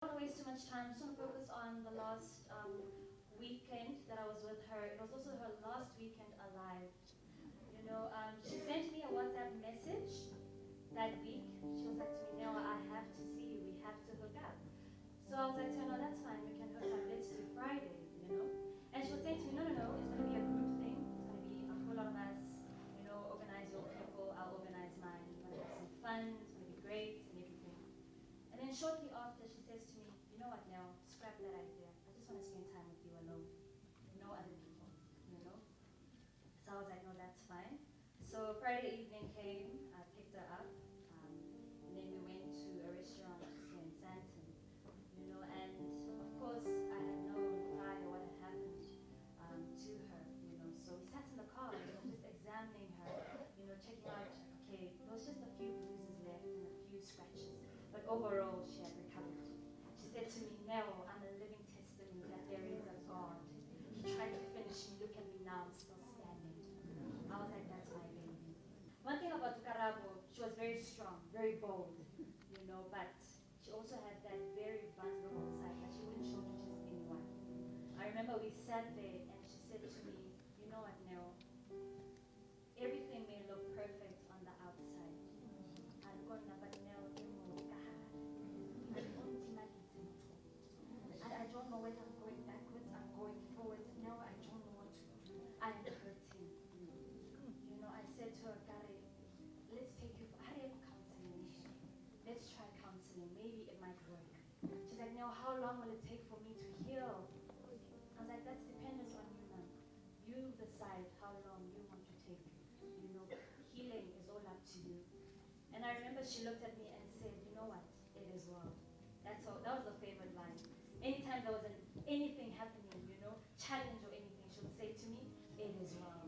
don't want to waste too much time. I just want to focus on the last weekend that I was with her. It was also her last weekend alive. She sent me a WhatsApp message that week. She was like to me, "No, I have to see you. We have to hook up." So I was like to her, "No, that's fine. We can hook up. Let's do Friday. And she was saying to me, "No, no, no. It's going to be a group thing. It's going to be a whole lot of us. Organize your people. I'll organize mine. We're going to have some fun. It's going to be great and everything." And then shortly after, she says to me, "You know what, now? Scrap that idea. I just want to spend time with you alone. No other people. So I was like, "No, that's fine." So Friday evening came, I picked her up, and then we went to a restaurant here in Sandton. And of course I had known prior what had happened to her. So we sat in the car, just examining her, checking out, okay, there was just a few bruises left and a few scratches, but overall she had recovered. She said to me, "No, I'm a living testimony that there is a God. He tried to finish me, look at me now, I'm still standing." I was like, "That's my baby." One thing about Karabo, she was very strong, very bold, but she also had that very vulnerable side that she wouldn't show to just anyone. I remember we sat there and she said to me, "You know what, Nell? Everything may look perfect on the outside. But Nell, I don't know whether I'm going backwards, I'm going forwards. Now I don't know what to do. I am hurting." I said to her, "Kare, let's take you for counseling. Let's try counseling. Maybe it might work." She's like, "No, how long will it take for me to heal?" I was like, "That's dependent on you, ma'am. You decide how long you want to take. Healing is all up to you." And I remember she looked at me and said, "You know what? It is well." That's all. That was her favorite line. Anytime there was anything happening, challenge or anything, she would say to me, "It is well."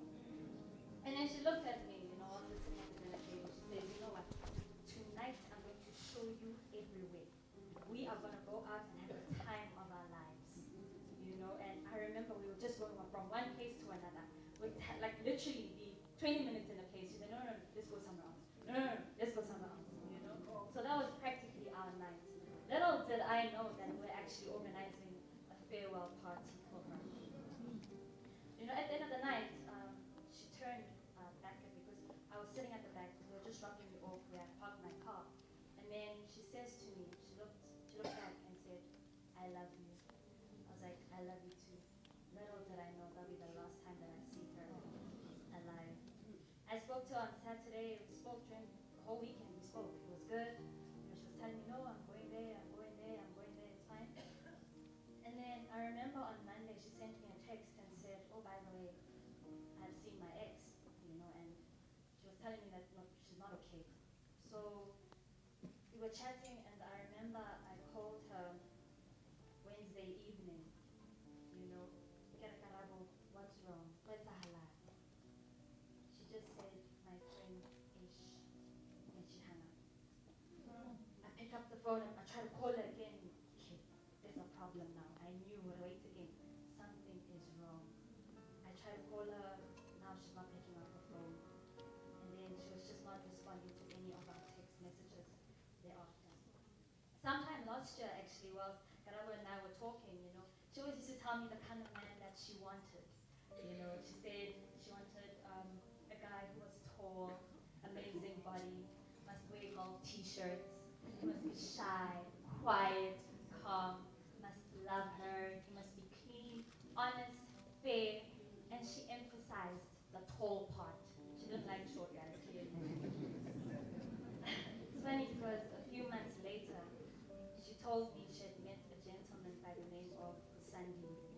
And then she looked at me, I was sitting at the dinner table. She said, "You know what? Tonight I'm going to show you everywhere. We are going to go out and have the time of our lives. And I remember we were just going from one place to another. We'd like literally be 20 minutes in a place. She said, "No, no, no, let's go somewhere else. No, no, no, let's go somewhere else. So that was practically our night. Little did I know that we're actually organizing a farewell party for her. At the end of the night, she turned back at me because I was sitting at the back because they were just dropping me off where I parked my car. And then she says to me, she looked back and said, "I love you." I was like, "I love you too." Little did I know that'll be the last time that I see her alive. I spoke to her on Saturday. We spoke during the whole weekend. We spoke. It was good. She was telling me, "No, I'm going there, I'm going there, I'm going there. It's fine." And then I remember on Monday she sent me a text and said, "Oh, by the way, I've seen my ex, and she was telling me that she's not okay." So we were chatting, and I remember I called her Wednesday evening, "Karabo, what's wrong? What's a halal?" She just said, "My friend Ish," and she hung up. I pick up the phone and I try to call her again. Okay, there's a problem now. I knew, wait again. Something is wrong. I try to call her, now she's not picking up the phone. And then she was just not responding to any of our text messages thereafter. Sometime last year, actually, while Karabo and I were talking, she always used to tell me the kind of man that she wanted. She said she wanted a guy who was tall, amazing body, must wear gold t-shirts, he must be shy, quiet, calm, must love her, he must be clean, honest, fair, and she emphasized the tall part. She didn't like short guys, clearly. It's funny because a few months later, she told me she had met a gentleman by the name of Sandile.